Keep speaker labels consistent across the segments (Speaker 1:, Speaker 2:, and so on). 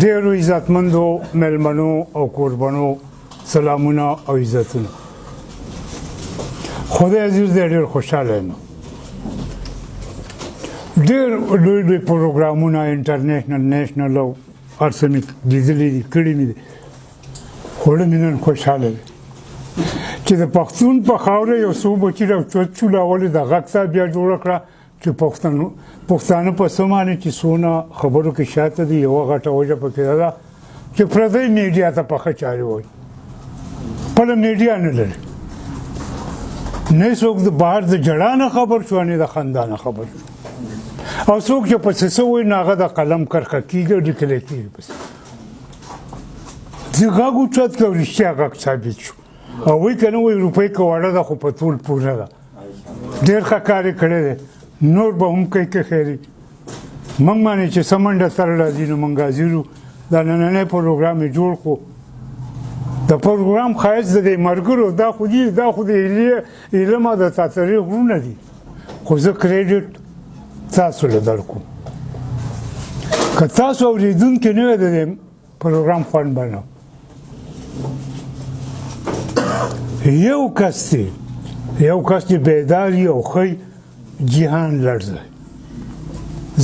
Speaker 1: ډیرو عزتمندو مېلمنو او قربانو سلامونه او عزتونه خدای عزیز دې ډېر خوشحاله یم ډېر لوی لوی پروګرامونه انټرنیشنل نیشنل او هر څه مې لیدلي دي کړي مې دي خو مې نن خوشحاله دی چې د پښتون په خاوره یو څو بچي راوچت شول اول د غږ صاحب بیا جوړه کړه چې پښتانه په څه معنی چې څونه خبرو کې شاته دي یوه غټه وجه پکې ده چې پردی میډیا ته پخه چارې وایي خپله میډیا نه لري نه څوک د بهر د ژړا نه خبر شو نه د خندا نه خبر شو او څوک چې په څه وایي نه هغه د قلم کرښه کېږي او لیکلی کېږي بس زه غږ اوچت کړ او رښتیا غږ ثابت شو او وایي که نه وایي روپۍ که وړه ده خو په طول پوره ده ډېر ښه کار یې کړی دی نور به هم کوي که خیري موږ باندې چې څه منډه سره راځي نو موږ حاضر یو دا نننی پروګرام یې جوړ کړو د پروګرام ښایست د دې ملګرو دا خو د علم او د تاریخ غرونه دي خو زه کریډټ تاسو له درکوم که تاسو اورېدونکي نه وی د دې پروګرام خوند به نه یو کس چې بیدار وي او ښه جهان لړزوي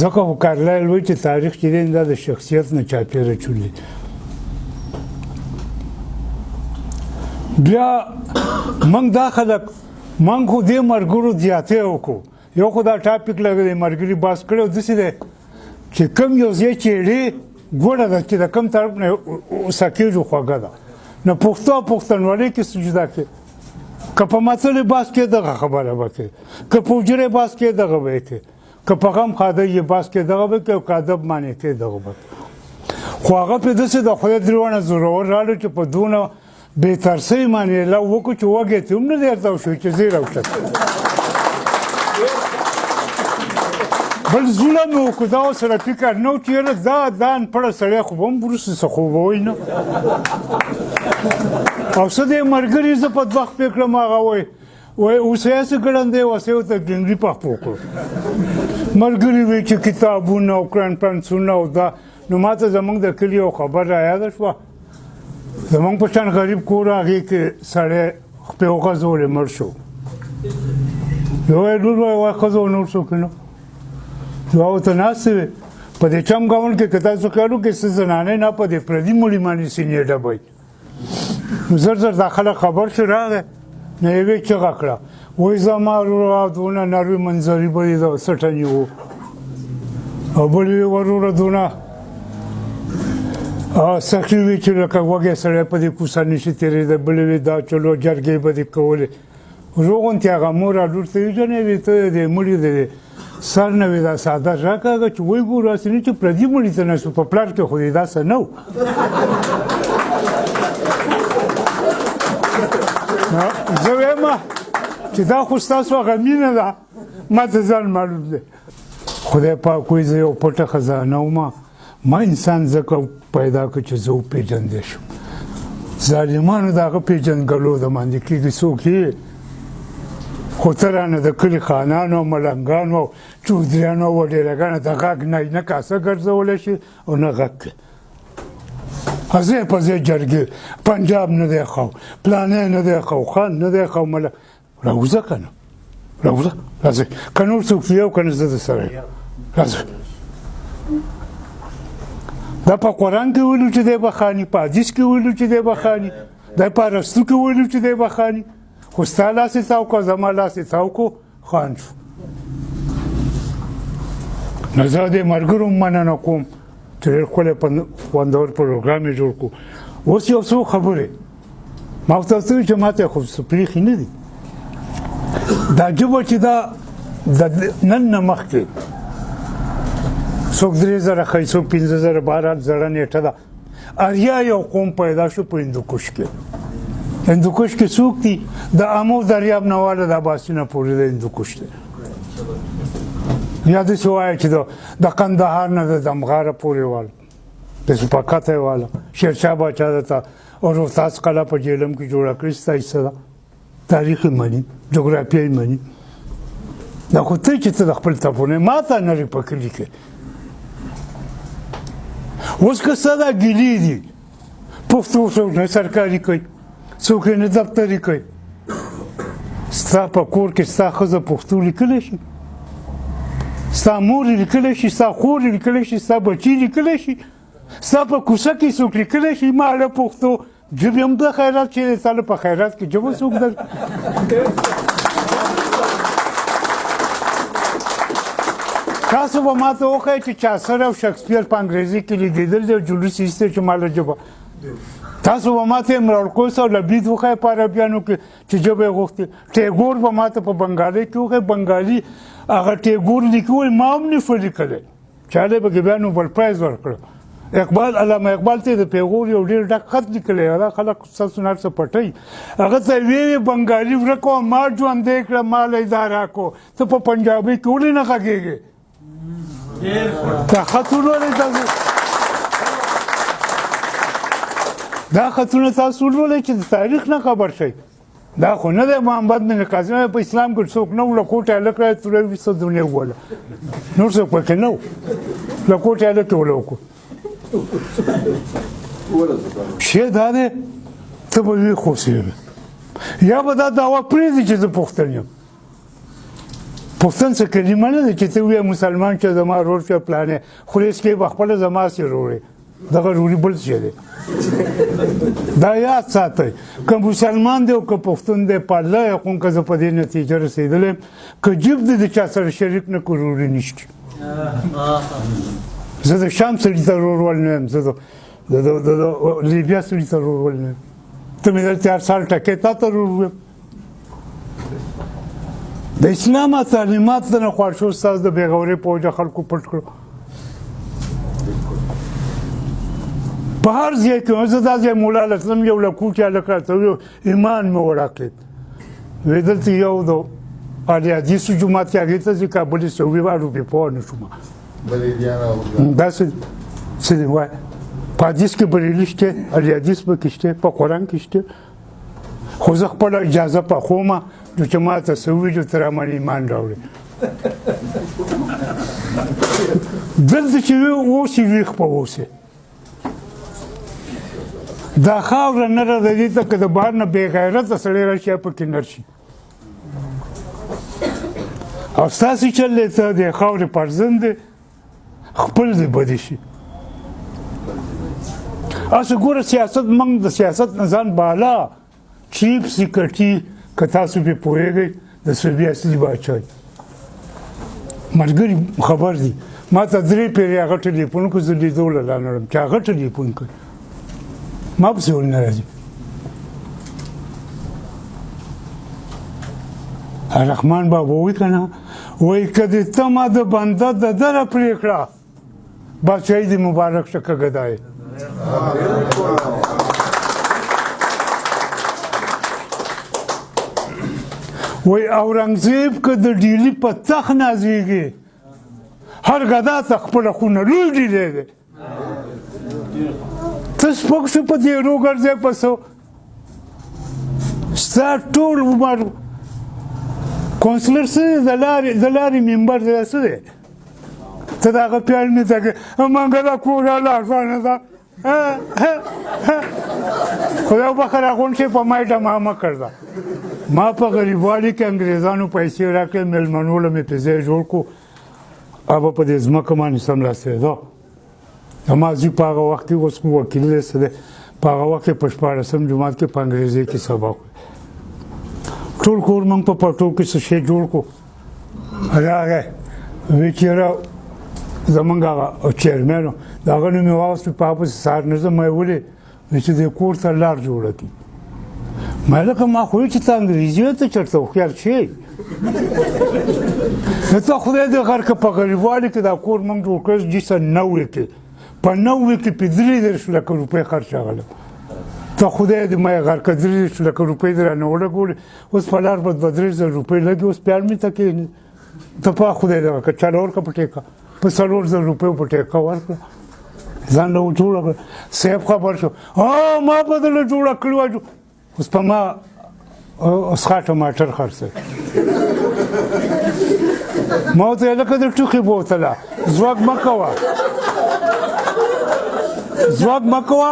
Speaker 1: ځکه خو کارلایل وایي چې تاریخ چې دی دا د شخصیت نه چاپېره چولي بیا موږ دا خلک موږ خو دې ملګرو زیاتې وکړو یو خو دا ټاپک لګوي ملګري بحث کړی او داسې دی چې کوم یو ځای چېړې ګوډه ده چې د کوم طرف نه سکېږو خوږه ده نه پښتو او پښتونولۍ کې سجده کې که په متلې بحث کې دغه خبره به کوي که په حجرې بحث کې دغه به یې کوي که په غم خاده یې بحث کې دغه به کوي او که ادب معنی کې دغه به کوي خو هغه پرې داسې د خدای درونه زورور راړو چې په دونه بې ترسۍ معنی له وکړو چې وږی ته هم نه دی ارتاو شوی چې زه یې راوچت بل زوله مې وکړو دا ورسره فکر نه و چې یاره دا انپړه سړی خو به هم وروسته څه خوبوي نه او څه دی ملګري زه بدبخت پرې کړم هغه وایي اوس یې څه ګړندی وسې ورته ګنګري پخپو کړو ملګري وایي چې کتابونه او کرن پنسونه او دا نو ما ته زموږ د کلي یو خبر رایاده شوه زموږ په شان غریب کور هغې کې سړی خپې وغځولې مړ شو وایي لور وایي ښځه نور څوک نه دوه ورته ناستې وې په دې چم ګاونډ کې که تاسو خیال وکړئ څه زنانې نه په دې پردي مړي باندې سینې ډبوي نو زر دا خلک خبر شو راغی نو یوې چغه کړه وایي زما وروره دونه نروي منظري به یې د سټنې وو او بل یې وروره دونه سخي وي چې لکه وږی سړی په دې کوڅه نشي تېرېده بلې وې دا چلو جرګې به دې کولې ورو غوندې هغه مور لور ته وي جنې وې ته د مړي د سر نه وي دا څادر راکاږه چې وایي ګورو هسې نه چې پردي مړي ته نه شو په پلار کې خو دې داسې نه و زه وایم چې دا خو ستاسو هغه مینه ده ما ته ځان معلوم دی خدای پاک وایي زه یو پټه خزانه وم ما انسان ځکه پیدا کړ چې زه وپېژندی شم ظالمانو د هغه پېژندګلو د باندې کېږي څوک یې خو ته رانه د کلي خانانو او ملنګانو او چودریانو او وډېرګانو د غږ نه کاسه ګرځولی شي او نه غږ کوي ځای په ځای جرګې پنجاب نه دی ښه پلانی نه دی ښه خان نه دی ښه راوځه که نه راوځه راځئ که نور څوک یو که نه زه د سره یم راځئ دا په قرآن کې ویلو چې دی بخاني په حدیث کې ویلو چې دی بخاني دا په ارسطو کې ویلو چې دی بخاني خو ستا لاس یې تاو کړه زما لاس یې تاو کړو خان شو نو زه دې ملګرو مننه کوم چې ډېر ښکلی خوندور پروګرام یې جوړ کړو اوس یو څو خبرې ما ورته ورته وویل چې ما ته خو څه پرېښي نه دي دا ژبه چې دا د نن نه مخکې څوک 3000 ښایي څوک 15000 بهرحال زړه نیټه ده اریا یو قوم پیدا شو په هندوکش کې هندوکش کې څوک دي د امو دریاب نه واله د اباسینه پورې د هندوکش دی یا داسې وایه چې د قندهار نه د دمغاره پورې واله د سپاکته یې واله شیرشاه باچا درته او روتاس قلعه په جیلم کې جوړه کړې ستا حصه ده تاریخ یې مني جغرافیه یې مني دا خو ته چې ته د خپل تپونه ما ته نرې په کلي کې اوس که څه دا ګیلې دي پښتو څوک نه سرکاري کوي څوک نه دفتري کوي ستا په کور کې ستا ښځه پښتو لیکلی شي ستا مور یې لیکلی شي ستا خور یې لیکلی شي ستا بچي لیکلی شي ستا په کوڅه کې څوک لیکلی شي ما له پښتو ژبې هم د خیرات چې دی ستا له په خیرات کې ژبه څوک در تاسو به ما ته وښایئ چې چاسر او شکسپیر په انګریزي کې لیدېدل دی او جلوس یې ایستی چې ما له ژبه تاسو به ما ته امرالقدس او لبید وښایئ په عربیانو کې چې ژبه یې غوښتې ټیګور به ما ته په بنګالۍ کې وښایئ بنګالي هغه ټیګور لیکي وایي ما هم نه شو لیکلی چاله به بیا نوبل پرایز ورکړه اقبال علامه اقبال ته د پیغور یو ډېر ډک خط لیکلی هغه خلک ستاسو نه هر څه پټوي هغه ته ویې بنګالي ورک وه ما ژوندی کړه ما له دا راکړو ته په پنجابۍ کې ولې نه غږېږې دا خط ولولئ تاسو دا خطونه تاسو ولولئ چې د تاریخ نه خبر شئ دا خو نه دی محمد بن قاسم په اسلام کې څوک نه و له کوټې هلک را توره ویسته دنیا ووله نور څوک پکې نه و له کوټې هلک یې وله وکړو شی دا دی ته به ویې خوسېږې یا به دا دعوه پرېږدي چې زه پښتون یم پښتون څه کلمه نه ده چې ته ووایې مسلمان چې زما رور شه پلانې خورېس کې به خپله زما سې روړې دغه روړي بل شی دی دا یاد ساتئ که مسلمان دی او که پښتون دی په الله یقین که زه په دې نتیجه رسېدلی یم که جیب دی د چا سره شریک نه کړو روړي نشته زه د شام سړي ته رورول نه یم زه د لیبیا سړي ته رورول نه یم ته مې دلته هر سال ټکې تا ته رور ویم د اسلام تعلیمات نه خوښ شو ستاسو د بېغورۍ په وجه خلکو پټ کړو په هر ځای کې زه دا ځای مولا لتلم یو له کوټې هلک راته وویل ایمان مې وړاکېد وایي دلته یو د اهل حدیثو جومات کې هغې ته ځي کابل یې څه وویل روپۍ پوه نه شوم داسې څه دي وایي په حدیث کې بریلي شته اهل حدیث پکې شته په قرآن کې شته خو زه خپله اجازه پخومه چې ما ته څه وویل ته رامانې ایمان راوړې دلته چې اوس یې ویښ په اوسې دا خاوره نه ده د دې ته که د بهر نه بېغیرته سړی راشي یا پکې نر شي او ستاسې چل دی ته د خاورې فرزند دی خپل دی بدې شي هسې ګوره سیاست موږ د سیاست نه ځان بالا چیپ سیکرټي که تاسو پرې پوهېږئ د صوبې اصلي باچا ملګري خبر دي ما ته 3 پېرې هغه ټلیفون کړو زه لیدو له لا نړم چې هغه ټلیفون کوي ما پسې ولې نه راځي رحمان بابا وایي که نه وایي که دې ته ما د بنده د دره پرېکړه بادشاهي دې مبارک شه که ګدای وایي اورنګزیب که د ډیلي په تخت نازېږي هر ګدا ته خپله خونه لوی ډیلی دی ته سپک شو په تېرو ګرځې په څه ستا ټول عمر کونسلر څه دی د لارې ممبر دی څه دی ته د هغه پیاړ نه ته منګه دا کوره لارښوونه ده خدای وبخښه راغونډ شي په ما یې ډمه مه کړه ما په غریبوالي کې انګریزانو پیسې راکړې مېلمنو له مې په ځای جوړ کړو هغه په دې ځمکه باندې څملاستېده نمازي په هغه وخت کې اوس وکیل دی څه دی په هغه وخت کې په 14 جومات کې په انګریزي کې سبق ټول کور موږ په پټو کې څه شی جوړ کړو راغی وایي چې یاره زموږ هغه چیرمین و د هغه نوم یې واخیست په هغه پسې سهار نه ځم ما یې ولې چې دې کور ته لار جوړه کړي ما لکه ما خو چې ته انګریزي ته چېرته هوښیار شې نو ته خدای دې غر که په غریبوالي کې دا کور موږ جوړ کړی جیسه 90 کې په 90 کې په 33 لکه روپۍ خرچ راغله ته خدای دې ما یې غر که 33 لکه روپۍ دې رانه ولګولې اوس په لار به 2-3 روپۍ لګي اوس پیاړ مې ته کښېني ته په خدای دې که چاله ورکړه په ټیکه په 4,000 روپیو په ټیکه ورکړه ځان له جوړه کړه صاحب خبر شو ما به درله جوړه کړې وه اوس په ما اسخا ټماټر خرڅوي ما ورته ویل لکه د ټوخي بوتله ځواک مه کوه ځواک مه کوه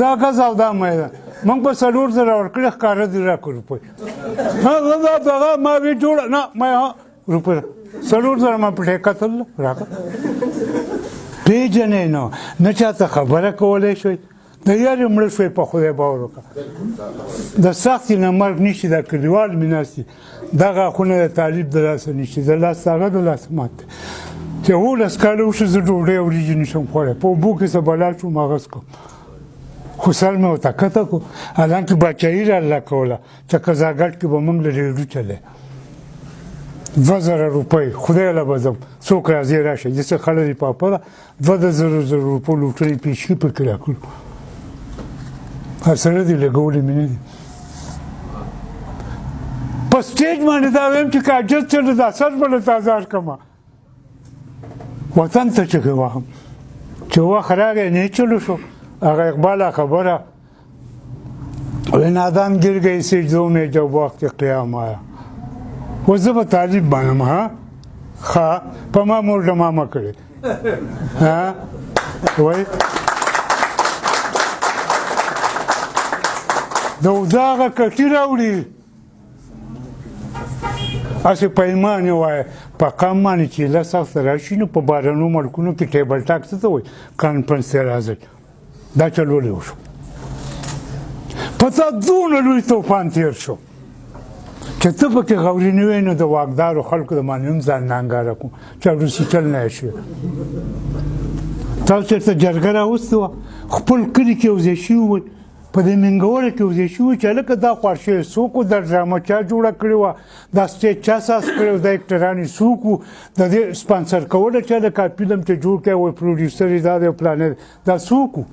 Speaker 1: دا ګز او دا مه ده موږ په 4,000 ورکړي ښکاره دي راکړو روپۍ دغه ما وی جوړه نه ما روپۍ 4,000 ما په ټیکه تلله راکړه پیژنې نه چاته خبره کولی شوی د یارې مړه شوی په خدای باور وکړه د سختې نه مرګ نشي دا کلیوال مې ناست دي دغه غاښونه د طالب د لاسه نشي د لاس هغه د لاسه مات دی چې 11 کاله وشي زه ډوډۍ او وریجې نشم خوړی په اوبو کې څه بلا شوم هغس کوم خو سر مې ورته کته کړو حالانکې باچایي را الله کوله چې قضاګټ کې به موږ له ریډو چلی 2,000 روپۍ خدای له به ځم څوک راځي راشي داسې خړه دي پاپه ده 2,000 روپۍ لوټري پیشکي پکې راکړو هر سره دي لګولې مې نه دي په سټیج باندې دا وایم چې که عجز چلو دا سر به له تازار کړمه وطن ته چغې واهم چې وخت راغی نه چلو شو هغه اقباله خبره وی نادان گر گئی سجدوں میں جب وقت قیام آیا و زه به طالب بنم ها ښه په ما مور ډمامه کړې ها وایي د اوده هغه کټي راوړي هسې په ایمان یې وایه په قام باندې چې ایله سخته راشي نو په بهرنیو ملکونو کې ټیبل ټاک څه ته وایي کانفرنس ته راځئ دا چلولی وشو په تا دونه لوی توفان تېر شو چې ته پکې غوري نه وې نو د واکدارو خلکو د باندې هم ځان نانګاره کړو چې روسي چل نه شوې تاسو چېرته جرګه راوستې وه خپل کلي کې یو ځای شوي وئ په دې منګوره کې یو ځای شوي چې هلکه دا خوښ شوی څوک و دا ډرامه چا جوړه کړې وه دا سټیج چا ساس کړی و دا اکټران یې څوک و د دې سپانسر کوله چا د کا فلم چې جوړ کړی وایي پروډیوسر یې دا دی پلانر دا څوک و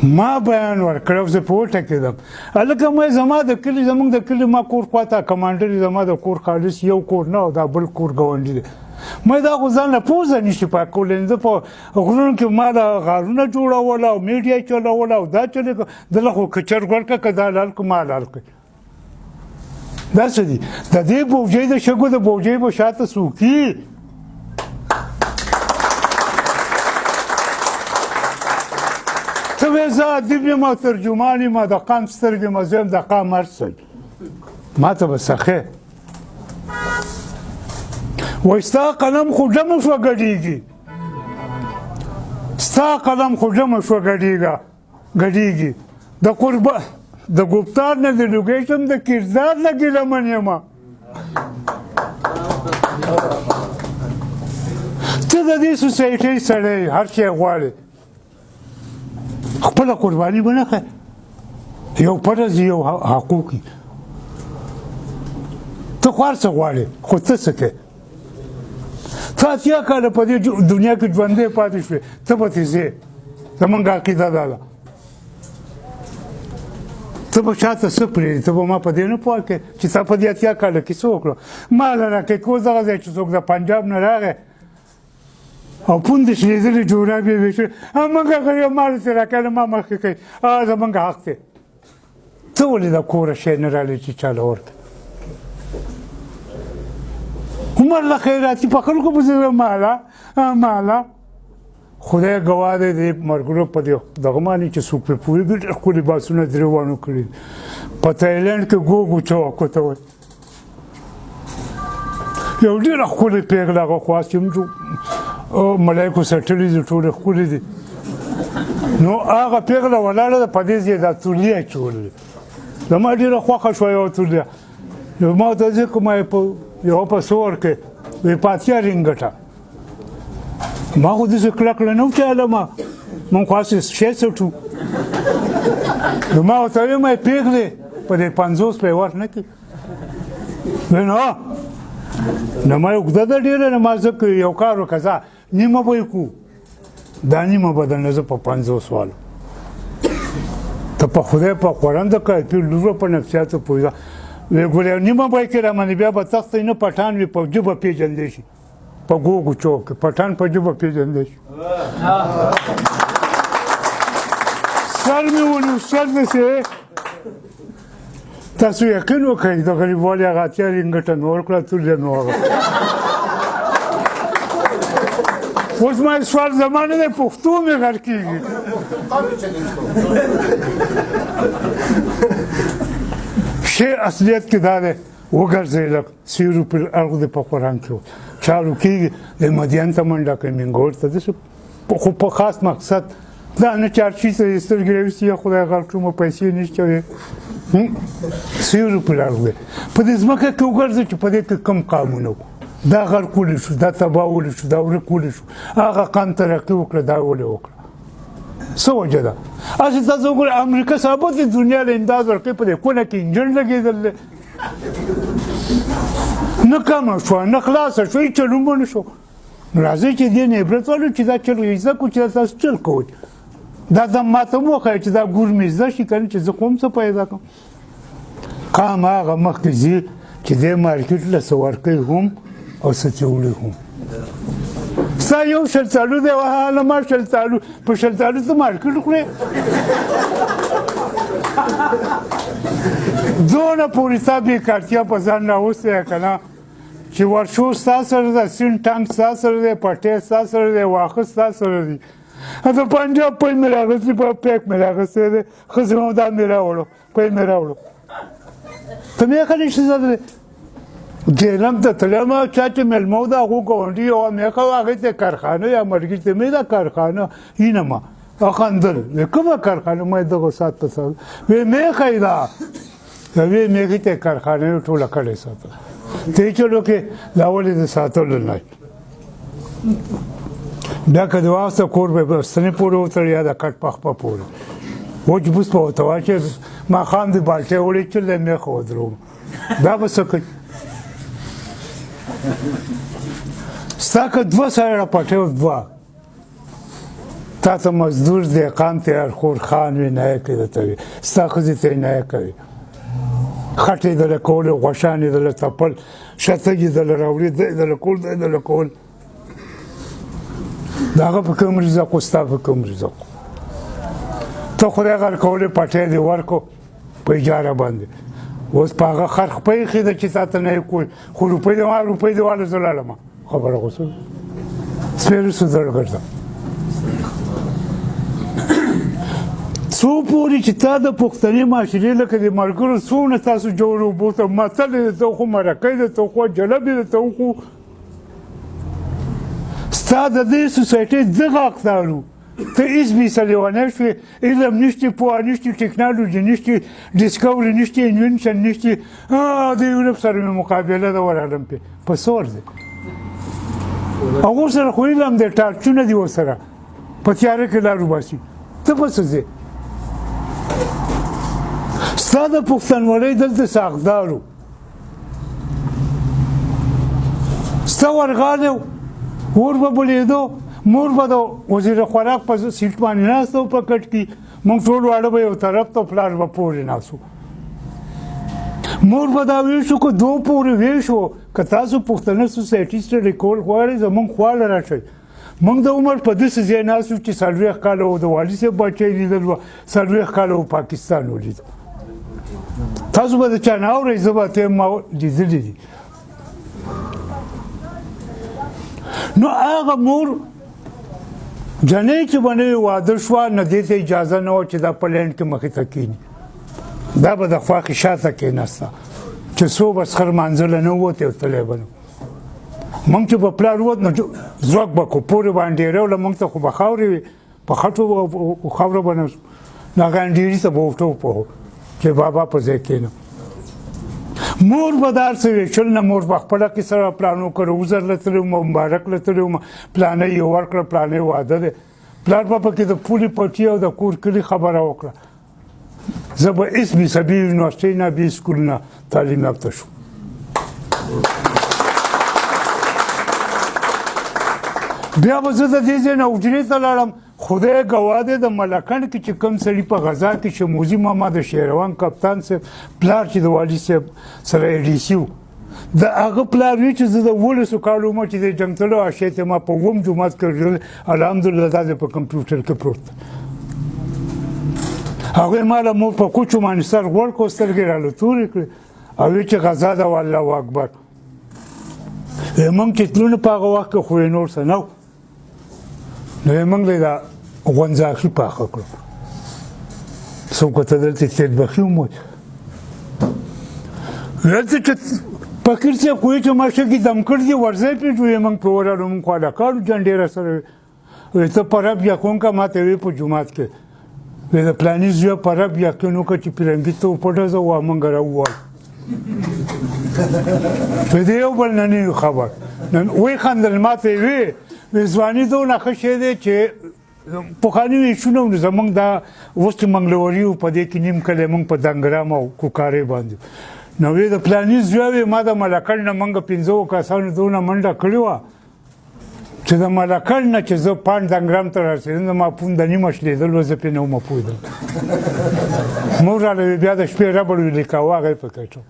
Speaker 1: ما بیان ورکړی او زه په وټکېدم هلکه ما زما د کلي زموږ د کلي ما کور خواته کمانډر زما د کور خالص یو کور نه او دا بل کور ګاونډي دی ما دا خو ځان له پوزه نشي پاکولی زه په غرونو کې ما د غارونه جوړوله او میډیا چلوله او دا چلې دله خو که چرګ ورکړه که دا حلال کړه ما حلال کړئ دا څه دي د دې بوجۍ د شګو د بوجۍ به شاته څوکي ته وایې زه ادیب یم او ترجمان یم او د قام سترګې یم زه یم د قام هر څه ما ته به سخی وایي ستا قلم خو ډمه شوه ګډېږي ستا قلم خو ډمه شوه ګډېږي د ګفتار نه د لوکیشن د کردار نه ګیلمن یم ته د دې سوسایټۍ سړی هر شی غواړې خپله قرباني به نه ښه یو فرض یو حقوقي ته خو هر څه غواړې خو ته څه کوې ته 80 کاله په دې دنیا کې ژوندی پاتې شوې ته به ترې ځې زموږ عقیده دا ده ته به شاته څه پرېږدې ته به ما په دې نه پوه کړې چې تا په دې 80 کاله کې څه وکړه ما له راکړې کوز دغه ځای چې څوک د پنجاب نه راغی او پوندې شلېدلې جورابې یې ویشلې موږ هغه یې ما درته راکړی ما مخکې کوي زموږ حق دی ته ولې د کوره شی نه رالی چې چاله ورکړې عمر له خیراتي په خلکو پسې ماله خدای ګواه دی دې مرګونو په دې دغه باندې چې څوک پرې پوهېږي ډېر ښکلي باسونه درېوانو کړي په تایلنډ کې ګوګو چوکو ته وایي یو ډېره ښکلې پېغله هغه خواست چې ملایکو سټلي دي ټولې ښکلې دي نو هغه پېغله ولاړه ده په دې ځای دا تولي اچولې زما ډېره خوښه شوه یوه تولي نو ما ورته ځکه ما یې په یوه پیسو ورکړې وایي په 80 رینګټه ما خو داسې کلکله نه وچاله ما موږ خو هسې شی څټو نو ما ورته ویل ما یې پېغلې په دې 50 په یې ور نه کړي وایي نه ما یې اوږده ده ډېره نه ما ځکه یو کار وکړه ځه نیمه به یې کړو دا نیمه به درنه زه په 50 والو ته په خدای په قرآن د کافي لوره په نفسیاتو پوهېږه ویې ګورې نیمه به یې کړې رامنې بیا به تختی نه پټان وي په ژبه پېژندی شي په ګوګو چوک کې پټان په ژبه پېژندی شي سر مې ونیو سر داسې تاسو یقین وکړئ د غریبوالي هغه 80 رینګټه مې ورکړه تولې مې وغه اوس ما سوال زمانه دی پښتو مې غر کېږي شی اصلیت کې دا دی وګرځئ لږ سیرو پر ارغ دی په قرآن کې چالو کېږي د مدین ته منډه کوي منګور ته داسې خو په خاص مقصد دا نه چارچي ته یې سترګې راویستې یا خدای غرق شومه پیسې نشته وې سیرو پر ارغ دی په دې ځمکه کې وګرځئ چې په دې کې کم قامونه وو دا غرقولی شو دا تباهولی شو دا ورکولی شو هغه قام ترقي وکړه دا ولې وکړه څه وجه ده هسې تاسو وګورئ امریکا ثابت د دنیا له امداد ورکوي په دې کونه کې انجن لګېدل دی نه کمه شوه نه خلاصه شوه هېڅ چلون به نه شو نو راځئ چې دې نه عبرت واخلو چې دا چل زده کړو چې دا تاسو چل کوئ دا دم ماته هم وښیه چې دا ګور مې زده شي که نه چې زه خو هم څه پیدا کړم قام هغه مخکې ځي چې دې مارکېټ له څه ورکوي هم او څه چې وړي هم ستا یو شلتالو دی وهله ما شلتالو په شلتالو ته مارکېټ خورې دونه پورې ستا بېکارتیا په ځان راوستی که نه چې ورشو ستا سره ده سیند ټانک ستا سره دی پټی ستا سره دی واښه ستا سره دي د پنجاب پی مې راغستی په پیک مې راغستی دی ښځې هم دا مې راوړو پی مې راوړو ته مې خلې ښځه دی جیلم ته تلم چا چې مېلمه و د هغو ګاونډي وه مې ښه هغې ته کارخانه یا مرګي ته مې دا کارخانه اینما خندل کومه کارخانه ما دغه ساعت په ساعت وی میخی دا وی میخی ته کارخانه ټوله کړې ساته ته چلو کې دا ولې د ساتلو نه بیا که د واسطه کور به ستنې پورې وتړي یا د کټ پخپه پورې وچ بوس په ورته واچوې ماښام د بالټۍ وړې چې له میخه ودروم دا به څه کوي ستا که دوه سره پټۍ دوه تا ته مزدور دهقان تیار خور خان وي نایه کوي درته وي ستا ښځې ته یې نایه کوي خټ یې دله کول غوښان یې دله تپل شتګ یې دله راوړي دی دله کول دی دله کول د هغه په کوم رزق و ستا په کوم رزق ته خدای غر کولی پټی دې ورکړو په اجاره باندې اوس په هغه خر خپه ایښې ده چې تا ته نه یې کوی خو روپۍ دې ما روپۍ دې واله زه لاړمه خبره خو څه سپېره سودر ګرځه څو پورې چې تا د پښتني معاشرې لکه د ملګرو څومره تاسو جوړ اوبو ته متل یې درته وخو مرکۍ درته وخو جلب یې درته وخو ستا د دې سوسایټۍ دغه اقدار وو ته هېڅ بېڅه لیونی شوې علم نشته پوهه نشته ټکنالوژي نشته ډسکوري نشته انوینشن نشته د یورپ سره مې مقابله ده ورغلم پې په څه ورځې هغو سره خو علم دی ټارچونه دي ورسره په تیاره کې لار وباسي ته په څه ځې ستا د پښتنولۍ دلته څه اقدار و ستا ورغالی اور به بلېدو مور به د وزیر خوراک په سیټ باندې ناست و په کټ کې موږ ټول واړه به یو طرف ته پلار به پورې ناست و مور به دا ویل شو که دو پورې ویل شو که تاسو پښتنه سوسایټي سټډي کول غواړئ زموږ خواله راشئ موږ د عمر په داسې ځای ناست وو چې 40 کاله و د والي صاحب بچی لیدل وه 40 کاله و پاکستان ولیدو تاسو به د چا نه اورئ زه به ته ما لیدلي دي نو هغه مور جنۍ چې به نوې واده شوه نه دې ته اجازه نه وه چې دا په لینډ کې مخې ته کښېني دا به د خواښې شاته کښېناسته چې څو به څخه لمانځله نه ووتی او تلی به نه موږ چې به پلار ووت نو ځواک به کو پورې به انډېروله موږ ته خو به خاورې وي په خټو خاوره به نه نو هغه انډېري ته به ورته وپوهو چې بابا په ځای کښېنه مور به دا هر څه ویشل نه مور به خپله کیسه را پلان وکړه وزر له تللی وم مبارک له تللی وم پلانۍ یې ورکړه پلانۍ واده دی پلار به پکې د پولې پټي او د کور کلي خبره وکړه زه به هېڅ بې سبي یونیورسټۍ نه بې سکول نه تعلیم یافته شوم بیا به زه د دې ځای نه حجرې ته لاړم خدای ګواه دی د ملکنډ کې چې کوم سړي په غذا کې شموزي ماما د شیروان کپتان صاحب پلار چې د والي صاحب سره ایډیسي و د هغه پلار وی چې زه د 18 کالو عمر چې د جنګ تلو اشیاء ته ما په اووم جومات کې الحمدلله دا په کمپیوټر کې پروت هغوی ما له مور په کوچو باندې سر غوړ کړو سترګې راله تورې کړې او وی چې غذا ده والله اکبر موږ چې تلو نه په هغه وخت کې خو یې نور څه نه و نو یې موږ دا غونځاخي پاخه کړو څوک ته دلته تېدبخي وموت دلته چې فقیر صاحب خو یې چې ماشه کې دم کړ دي ورځی پې جوړې موږ پې ولاړو موږ خو هلکانو جنډې راسره وی ته پرب یقون که ما ته وی په جومات کې وی د پلاني زویه پرب یقین وکړه چې پیرنګي ته وپټه زه وا موږ راووړ په دې یو بل نه نه خبر وی خندل ما ته وی ځواني دونه ښه شی دی چې پخواني ویشونه نو زموږ دا اوس چې منګلوري وو په دې کې نیم کلی موږ په دنګرام او کوکارې باندې نو وی د پلاني زویه وی ما د ملکړ نه موږ 15 کسانو دونه منډه کړې وه چې د ملکړ نه چې زه پاڼ دنګرام ته رسېدم زما پونده نیمه شلېدل وه زه پرې نه ومه پوهېدم موږ راله بیا د شپې ربړ ویلې کاوه هغه یې پکې اچوم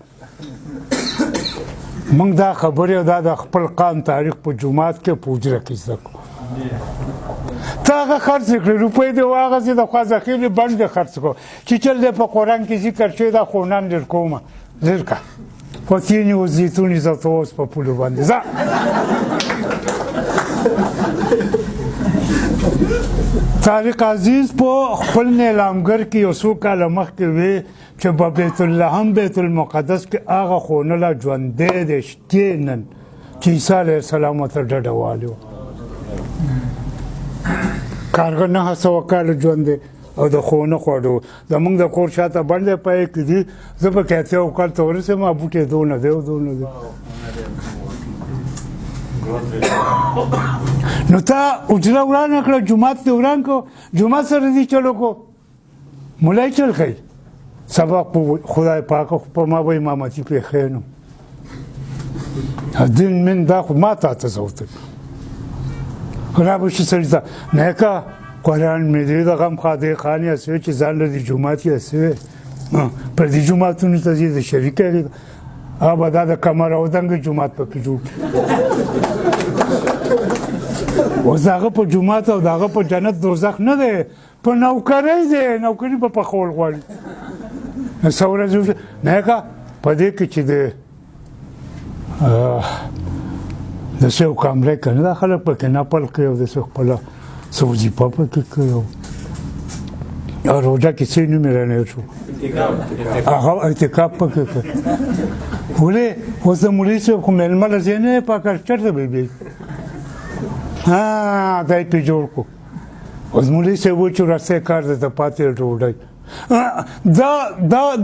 Speaker 1: موږ دا خبرې او دا د خپل قام تاریخ په جومات کې په حجره کې زده کړو ته هغه خرڅ کړې روپۍ دې واغځې د خوازخېلې بڼ دې خرڅ کړو چې چل دی په قرآن کې ذکر شوی دا خو نن ډېر کومه زر که وتینې والزیتونې زتوس په پولو باندې ځه طارق عزیز په خپل نیلامګر کې یو څو کاله مخکې وی چې په بیت اللحم بیت المقدس کې هغه خونه لا ژوندی دی شتې نن چې عیسی علیه السلام ورته ډډه والي وه کارغه 900 کاله ژوند دی او د خونه خوړو زموږ د کور شاته بڼ دی پای کې دي زه پکې اتیا کال ته ورسېم بوټی دونه دی او دونه دی نو تا اجره ورانه کړه جومات دې وران کړو جومات سره دې چلو کو مولای چل کوي سبق خدای پاک په ما به امامتي پرېښی نو دین من دا خو ما تا ته زه را به شي سړي ته نیکه قرآن مې دی د غم خادې خانې هسې چې ځان له دې جومات یې هسې پر دې جوماتونو ته ځي د شریکه هغه به دا د کمر او دنګه جومات پکې جوړ اوس د هغه په جومات او د هغه په جنت دوزخ نه دی په نوکرۍ دی نوکري به پخول غواړي څه ورځې نیکه په دې کې چې د څه یو کامره که نه دا خلک پکې نپل کوي او داسې خپله څه وظیفه پکې کوي او روژه کې څه نوم یې رانهیر شو هغه اعتکاف پکې کوي ولې اوس د مولوي صاحب خو مېلمه له ځای نه یې پاکه چېرته به بېږي دا یې پرې جوړ کړو اوس مولوي صاحب وایي چې ورستی کار دی ته پاتې ډوډۍ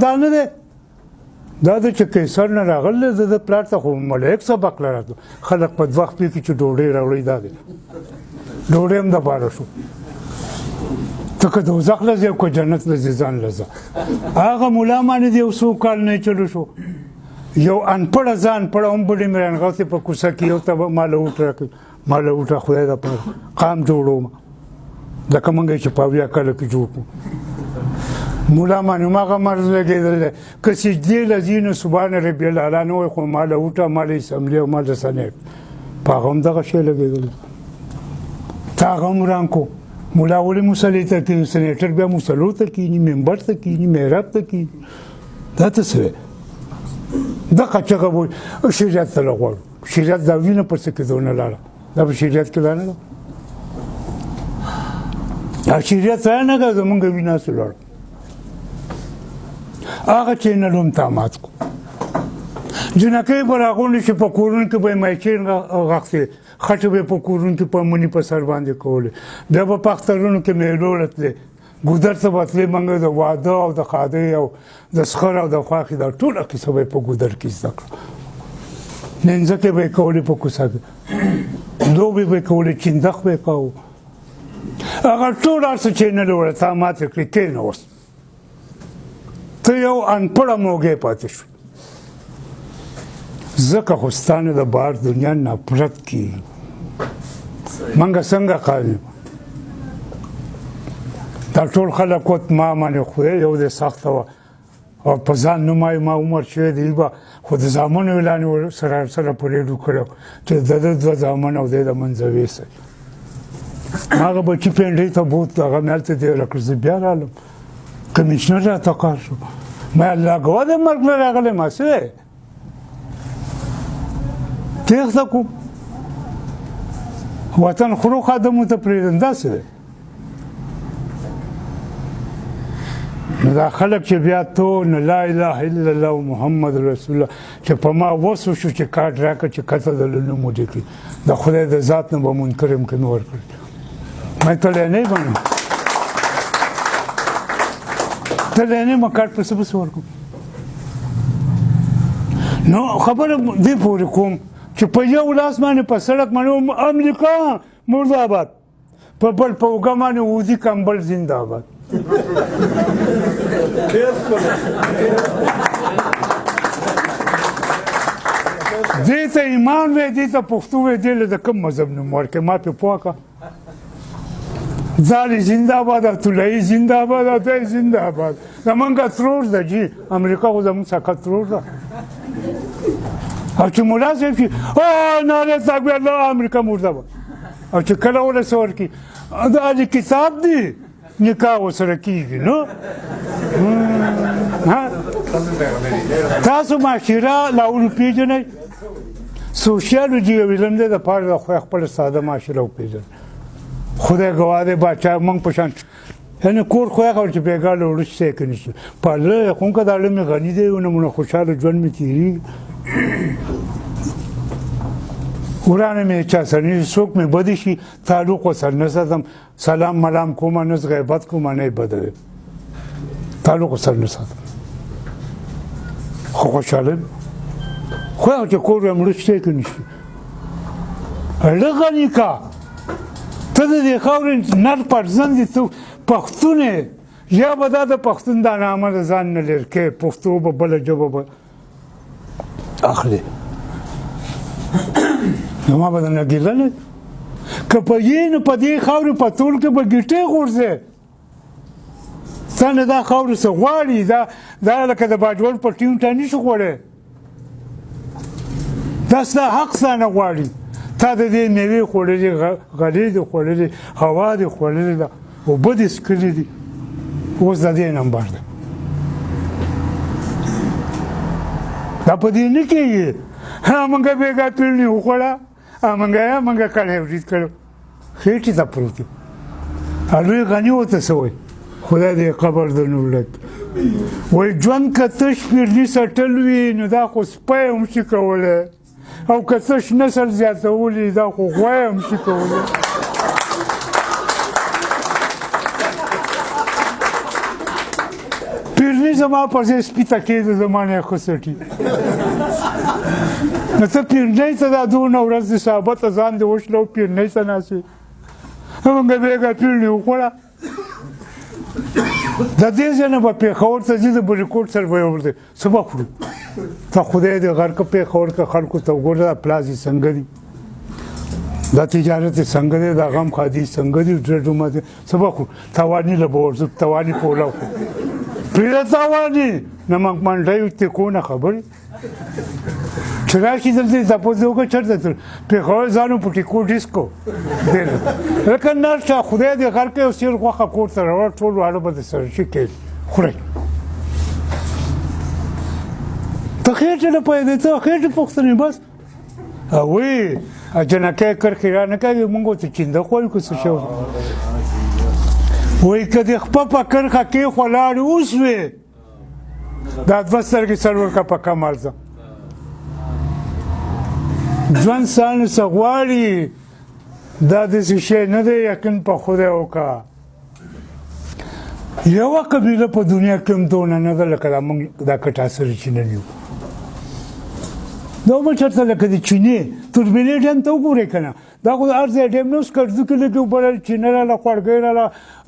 Speaker 1: دا نه دی دا د چې قیصر نه راغلی د ده پلار ته خو ملایک سبق لراتلو خلک په وخت پې کې چې ډوډۍ راوړئ دا دی ډوډۍ هم دپاره شو ته که دوزخ له ځې او که جنت له ځې ځان له ځه هغه ملا باندې د یو څو کال نه یې چلو شو یو انپړه ځان پړه هم بډې مې رانغوتې په کوڅه کې یو ته به ماله وټ راکړي ماله وټه خدای دپاره قام جوړوم لکه موږ یې چې په اویا کاله کې جوړ کړو مولا باندې هماغه مرض لګېدل دی که سجدې له ځي نو سبحان ربي الاعلی نه وایي خو ماله وټه ماله اسمبلي او ماله سنیټ په هغه هم دغه شی لګېدل ته هغه هم وران کړو مولا ولې مصلي ته کښېني سنیټر بیا مصلو ته کښېني ممبر ته کښېني محراب ته کښېني دا څه څه دغه چغه وایي شریعت ته له غواړو شریعت دا وینه پسې کېدو نه لاړه دا په شریعت کې دا نه ده شریعت ځای نه که زمونږ وینه هسې لاړه هغه چینلونه تا مات کړو جنکۍ به راغونډې شي په کورونو کې به یې مایچین غښتې خټې به یې په کورونو کې په مني په سر باندې کولې بیا به په اخترونو کې میلو راتلې ګودر ته به تلې موږ د واده او د ښادۍ او د سخر او د خوښې دا ټوله کیسه به یې په ګودر کې زده کړه نینځکې به یې کولې په کوڅه کې لوبې به یې کولې چندخ به یې کوو هغه ټول هر څه چینل وړه تا ماتې کړې کښېنه اوس ته یو انپړه موږی پاتې شوې ځکه خو ستا نه د بهر دنیا نفرت کېږي موږ څنګه قایم دا ټول خلک وت ما باندې خدای یو دی سخته وه او په ځان نومایي ما عمر شوی دی به خو د زامنو اعلان یې سره پرېډو کړی چې د ده 2 زامن او دی د منځه ویسئ هغه بچي پینډۍ ته بوت هغه مې هلته دی راکړ زه بیا رالم کمیشنر راته کار شو ما الله ګوه د مرګ نه راغلی ما څه دی تېښته کوم وطن خورو خادمو ته پرېږدم داسې دی نو دا خلک چې بیا تو نه لا اله الا الله محمد رسول الله چې په ما وسو شو چې کارت راکړه چې کته دلونه مو دې کړي د خدای د ذات نه به منکر یم که مې ورکړي مې تلی نه بنم تلی نه یم کارت پسې پسې ورکړم نو خبره دې پورې کوم چې په یو لاس باندې په سړک باندې امریکا مرداباد په بل په اوږه باندې وزي کمبل زنده‌باد دې ته ایمان وی دې ته پښتو وی دې له د کوم مذهب نوم ورکړې ما پې پوه کړه ځالې زنده‌باد طلایي زنده‌باد دی زنده‌باد زمونږ ترور ده جي امریکا خو زمونږ څخه ترور ده او چې ملا صاحب شي نارې تکبیر الله امریکا مرده‌باد او چې کله ولس ورکړي دا د کتاب دی نکاح ورسره کېږي نو تاسو معاشره لاولو پېژنئ سوشیالوجي یو علم دی دپاره د خپله ساده معاشره وپېژنئ خدای ګواه دی باچا موږ په شان یعنې کور خو یې چې بېګا له وړو شی که نشي پالله یې خو که دا له مې غني دی نمونه خوشحاله ژوند مې تېرېږي ورانه مې چا سره نه څوک مې بدې شي تعلق ورسره نه ساتم سلام ملام کومه نه غیبت کومه نه یې بدوي تعلق ورسره نه ساتم خو خوشحاله یم خو هغه چې کور یې مړه شی که نشي لږه نکاح ته د دې خاورې نر پرزند یې ته پښتون یې یا به دا د پښتون دا نامه د ځان نه لرې کوې پښتو به بله ژبه به اخلي نو ما به درنه ګیله نه که په یې نو په دې خاورې په ټول کې به ګیټې غورځې تا نه دا خاورې څه غواړي دا لکه د باجوړ په ټیم ته نه شي غواړی دا ستا حق ستا نه غواړي تا د دې میوې خوړلې غلې دې خوړلې هوا دې خوړلې ده اوبه دې څښلې دي اوس د دې نمبر ده دا په دې نه کېږي موږ بېګا پیړني وخوړه موږ کړی ورید کړو خېټې ته پروت یم لوی غني ورته څه وایي خدای دې قبر د نور ډک وایي ژوند که تش پیرلي سټل وي نو دا خو سپی هم شي کولی او که تش نسل زیاتولی دا خو غوی هم شي کولی پیرني زما پر ځای سپي ته کېده زما نه یې ښه سټي نو ته پیرنۍ ته دا دونه ورځ د صحابه ته ځان دې وشله او پیرنۍ ته ناست وې موږ بېګا پیرني وخوړه د دې ځای نه به پېښور ته ځي د بریکوټ سره به یې ورته څه به خورو ته خدای دې غر که پېښور که خلکو ته وګوره دا پلاس یې څنګه دي دا تجارت یې څنګه دی دا غم خادي څنګه دي ډرډومه دي څه به خورو تواني له به ورځو تواني پوله خورو پرېږده تواني نه موږ منډۍ تکونه خبرې چې راشي دلته یې تپوس دې وکړه چېرته تلل پېښور ځان و په ټیکو ډیسکو دی لکه نرشه خدای دې غر کوي او سیر غوښه کور ته راوړه ټول واړه به درسره شي کوي خورئ ته خېټې نه پوهېدې ته خېټې پوښتنې بس وایي جنکۍ کرښې را نه کوي موږ ورته چینده خوړو که څه شی وایي که دې خپه په کرښه کې ولاړې اوس وې دا دوه سترګې څلور که په کمال ځه ژوند سان څه غواړي دا داسې شی نه دی یقین په خدای وکړه یوه قبیله په دنیا کې هم دونه نه ده لکه دا موږ دا کټاسرې چې نن یو دا بل چېرته لکه د چینې توربینې ډیم ته وګورئ که نه دا خو د هر ځای ډیم نه اوس کړزو کې لږ وبلل چینه راله خوړګۍ راله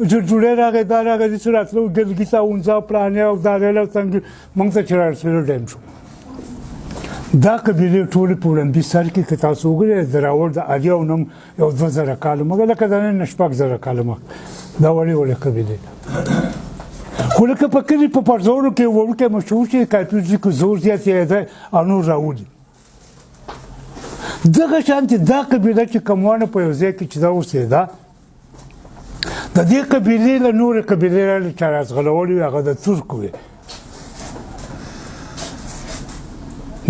Speaker 1: جوړجوړی راغی دا راغی داسې راتلو ګلګیسه اونځه پلانې او دا ریله څنګه موږ ته چې رارسېدو ډیم شو دا قبیلې ټولې په وړاندې سر کې که تاسو وګورئ زراور د اریاو نوم یو 2000 کاله مګر لکه د نن نه 6000 کاله مخکې دا وړې قبیلې خو لکه په کلي په پرزورو کې وړوکی مشهور شي کاپیوزي کې زور زیات یې دی او نور راولي دغه شانتې دا قبیله چې کموانه په یو ځای کې چې دا اوسېده د دې قبیلې له نورې قبیلې راله چا راځغلولې وي هغه د ترک وې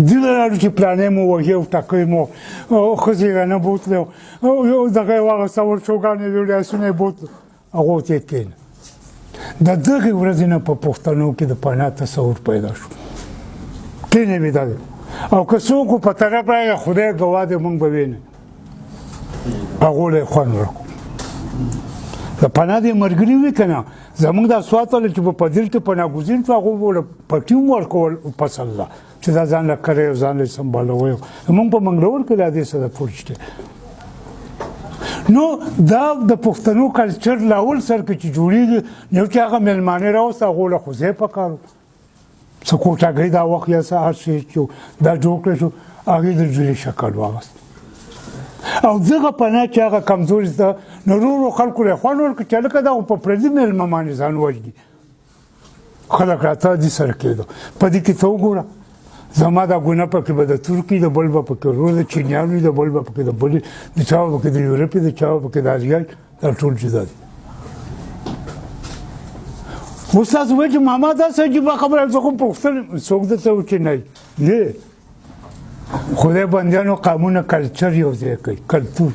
Speaker 1: دې له راړو چې پلانې مو وهي او ټکۍ مو ښځې رانه بوتلې او یو دغه واغسته ورشوګانې ویلې اسونه یې بوت هغو ته یې کېنه د دغې ورځې نه په پښتنو کې د پناه تصور پیدا شو کېنې مې دا دی او که څوک په طرف راغی خدای ګواه دی موږ به وینو هغو له یې خوند ورکړو د پناه دې ملګري وي که نه زموږ دا سوات والا چې په پدیل کې پناه ګزین شو هغو به پټي هم ورکول فصل ده چې دا ځان له کرې او ځان له سمبالوی زموږ په منګلور کې لا دې څه د پوه شته نو دا د پښتنو کلچر له اول سر کې چې جوړېږي یو چې هغه مېلمانه راوسته هغو له خو ځای پکار و څه کوټګۍ دا وخت یا څه هر شی چې دا جوړ کړی شو هغې د جوړې شکل واغست او دغه پناه چې هغه کمزوري ده نورو خلکو له خوند ورکړي چې لکه دا په پردي مېلمه باندې ځان وژني خلک راته دې سره کېدو په دې کې ته وګوره زما دا ګناه پکې به د ترکي د بل به پکې ورور د چینیانو د بل به پکې د بل د چا به پکې د یورپي د چا به پکې د آسیایي دا ټول جدا دي اوس تاسو وایئ چې ماما داسې عجیبه خبره زه خو پوښتنه څوک درته و چې نه نه خدای بندیانو قامونه کلچر یو ځای کوي کلتور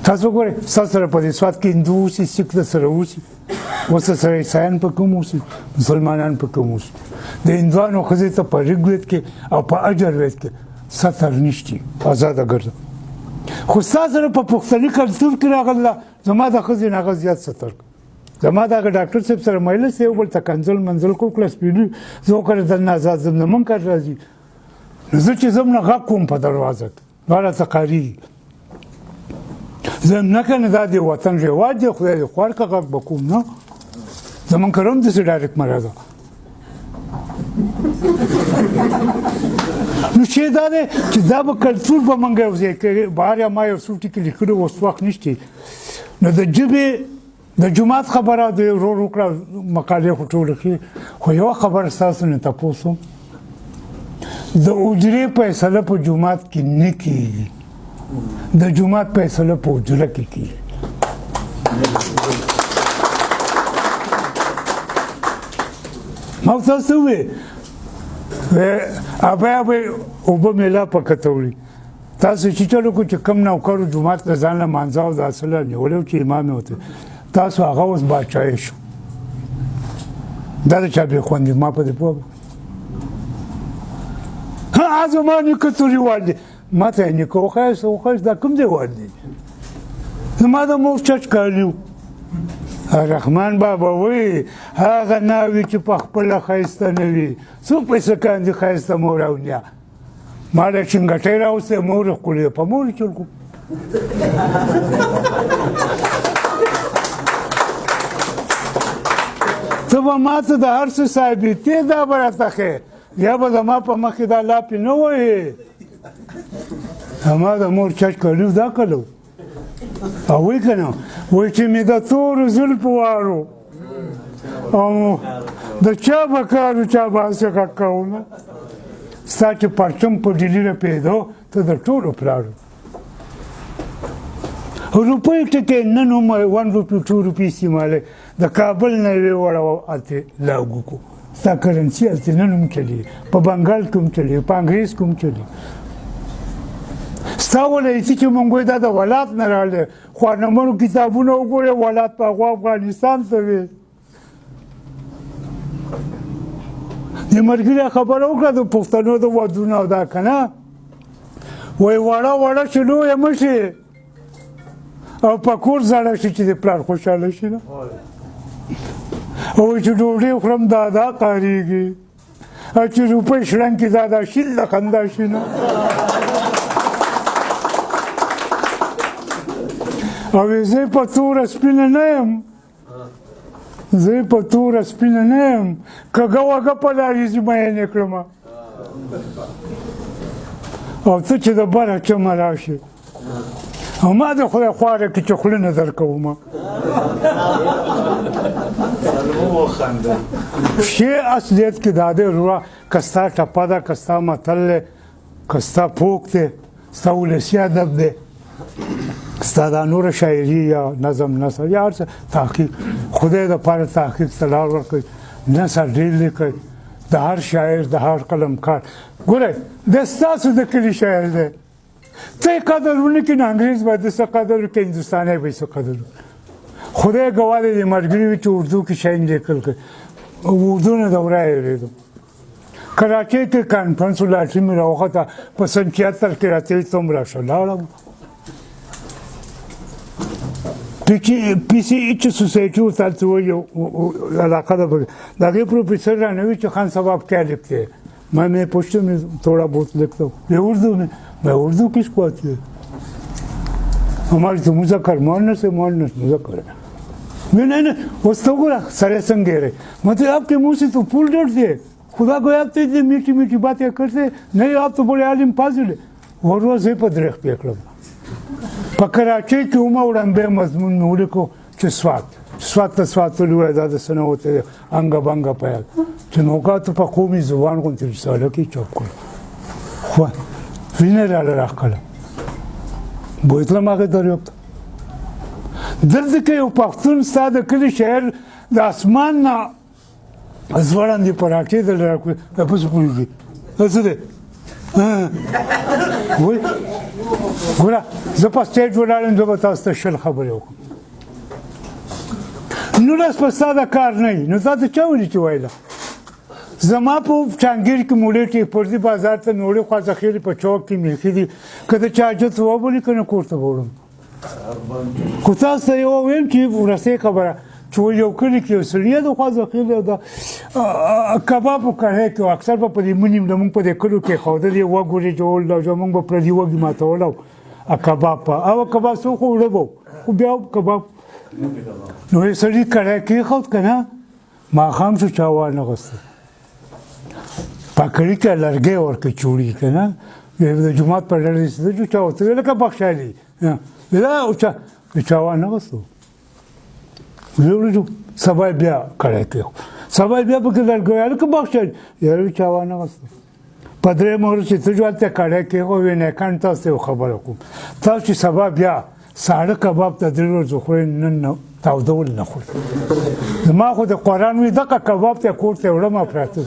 Speaker 1: تاسو ګورئ ستاسو سره په دې سوات کې هندو اوسي سیک درسره اوسي اوس سره عیسایان پکې هم اوسي مسلمانان پکې هم اوسي د هندوانو ښځې ته په ریګوید کې او په اجروید کې ستر نشتی ازاده ګرځه خو ستاسو سره په پښتني کلتور کې راغله زما د ښځې نه هغه زیات ستر زما دغه ډاکټر صاحب سره مجلس یو بل ته کنځل منځل کو کله سپېلي زه وکړه دلته ازاد ځم نه مونږ کار راځي نو زه چې ځم نه غږ کوم په دروازه کې دا راته ښکارېږي زه نه که نه دا د وطن رواج دی خدای دې خوار که غږ به کوم نه زمونږ کره هم داسې ډایرکټ مه راځه نو چې دا دی چې دا به کلتور به موږ یو ځای کوي بهر یا ما یو څو ټکي لیکلي اوس وخت نشته نو د ژبې د جومات خبره د ورور وکړه مقالې خو ټوله ښې خو یوه خبره ستاسو نه تپوس وم د اجرې فیصله په جومات کې نه کېږي د جومات فیصله په اجره کې کېږي ما تاسو وې ابه اوبه میلا پکته وړي تاسو چې چلو کو چې کم نوکرو جومات ته ځان له مانځه او د اصله نیولو چې امام وته تاسو هغه اوس باچای شو دا د چا بې خوندي ما په دې پوه ها زما نیکه توریوال دی ما ته یې نیکه وښایست دا کوم ځای دی زما د مور چچ کالي و رحمان بابا وایي هغه ناوې چې په خپله ښایسته نه وي څوک پیسه کاندي ښایسته مور او نیا ما له چنګټۍ راوستی مور یې ښکلې په مور یې چل کړو ته به ما ته د هر څه ثابتې دا به راته ښې یا به زما په مخ کې دا لاپې نه وایې زما د مور چچ کالي دا کلو او وایي که نه وایي چې مې د تورو زلفو واړو او د چا به کارو چا به هسې غږ کومه ستا چې پرچم په ډیلي رپېدو ته د ټولو پلار روپۍ ټکې نن هم 1 روپۍ 2 روپۍ استعمالوي د کابل نه یې وړه هلته لاګو کړو ستا کرنسي هلته نن هم چلېږي په بنګال کې هم چلېږي په انګریز کې هم چلېږي ستا ولایتي چې مونږ وایو دا د ولات نه راغلی خوانمنو کتابونه وګورئ ولات په هغو افغانستان ته وې د ملګري خبره وکړه د پښتنو د ودونو او دا که نه وایي وړه وړه چې لویه مه شي او په کور زړه شي چې د پلار خوشحاله شي نه او چې ډوډۍ خورم دا قاریږي او چې روپۍ شړنګ کې دا شیل د خندا شي نه او زه په توره سپینه نه یم زه په توره سپینه نه یم کږه وږه په لاریزي میینې کړمه او ته چې د بره چمه راشي او ما د خدای خواره کې چې خوله نه درکومه شی اصلیت کې دا دی وروره که ستا ټپه ده که ستا متل دی که ستا پوک دی ستا ولسي ادب دی ستا دا نوره شاعري یا نظم نثر یا هر څه تحقیق خدای دپاره تحقیق ته لار ورکوي نثر ډېر لیکئ د هر شاعر د هر قلمکار ګورئ د ستاسو د کلي شاعر دی ته قدرونه کې انګريز باندې څه قدر کې هندستاني به څه قدر خدای ګواه دې مرګري چې اردو کې شاین لیکل کې اردو نه دوره یې کراچۍ کې کانفرنس لاټري مې راوخته په 77 کې راته څومره شو لاړم پی سی ایچ سوسایټي او تاسو یو علاقه ده دغه پروفیسور رانوي چې خان صاحب क्या लिखते हैं मैं पूछता हूँ थोड़ा बहुत लिखता हूँ मैं उर्दू किसको आती है हमारी तो मुज़क्कर मुअन्नस है मुअन्नस मुज़क्कर है नहीं वस्तुगुरा सरे संगेरे मतलब आपके मुंह से तो फूल डरते हैं खुदा को आप तो इतनी मीठी मीठी बातें करते नहीं आप तो बड़े आलिम फाजिल है और रोज़ ही पर दरख्त पे खड़ा पकड़ाचे की उमा उड़ान बे मजमून में उड़े को स्वात तो लुआ ज़्यादा सना होते हैं अंगा बंगा पाया चुनौका तो पकौमी ज़ुबान को तेरी साला की चौक कर हुआ विनर आला रख कला बोइतला मागे दरियों दर्द के उपाख्तुन साद कली शहर दासमान ना अज़वारान दी पराठे दल रखो वापस पूरी दी ऐसे वही गोरा ज़पा स्टेट वडालें ज़पा तास्ता शल खबरें हो नूरस पस्तादा कार नहीं नुताते चावली चुवाइला ज़मापो चांगीर की मुलेटी पर्दी बाजार ते नोरे ख्वाजा खीरी पर चौक की मिलकी दी कदे चार्जर तो वो बोली कने कोर्ट बोलूं कुतास ते वो वेल की रसे खबरा चोर यो कली की उसलिए तो ख्वाजा खीरी दा कबाब करे कि अक्सर पर पदी मुनीम दमुंग पर देखलू के खाउदे ये वो गुरे जोल दा जो मुंग पर दी वो की माता होला कबाब पर अब कबाब सो को उड़बो को ब्याव कबाब नो ये सरी करे की खाउद कना माखाम से चावा नगस्त पकड़ी के लड़के और के चूड़ी के ना ये जुमात पर लड़ी से जो चाहो तो लड़का बख्शाली बिला उचा चावा ना बसो जो सबाई ब्याह करे के सबाई ब्याह पर लड़के यार के बख्शाली यार चावा ना बसो पदरे मोर से तो जो आते करे के हो वे ने कांता से खबर को तब से सबाई ब्याह सारे कबाब तदरीर जो खोए न ताउदोल न खोए ما خو د قرآن وی دغه کباب ته کوړته وړم پراته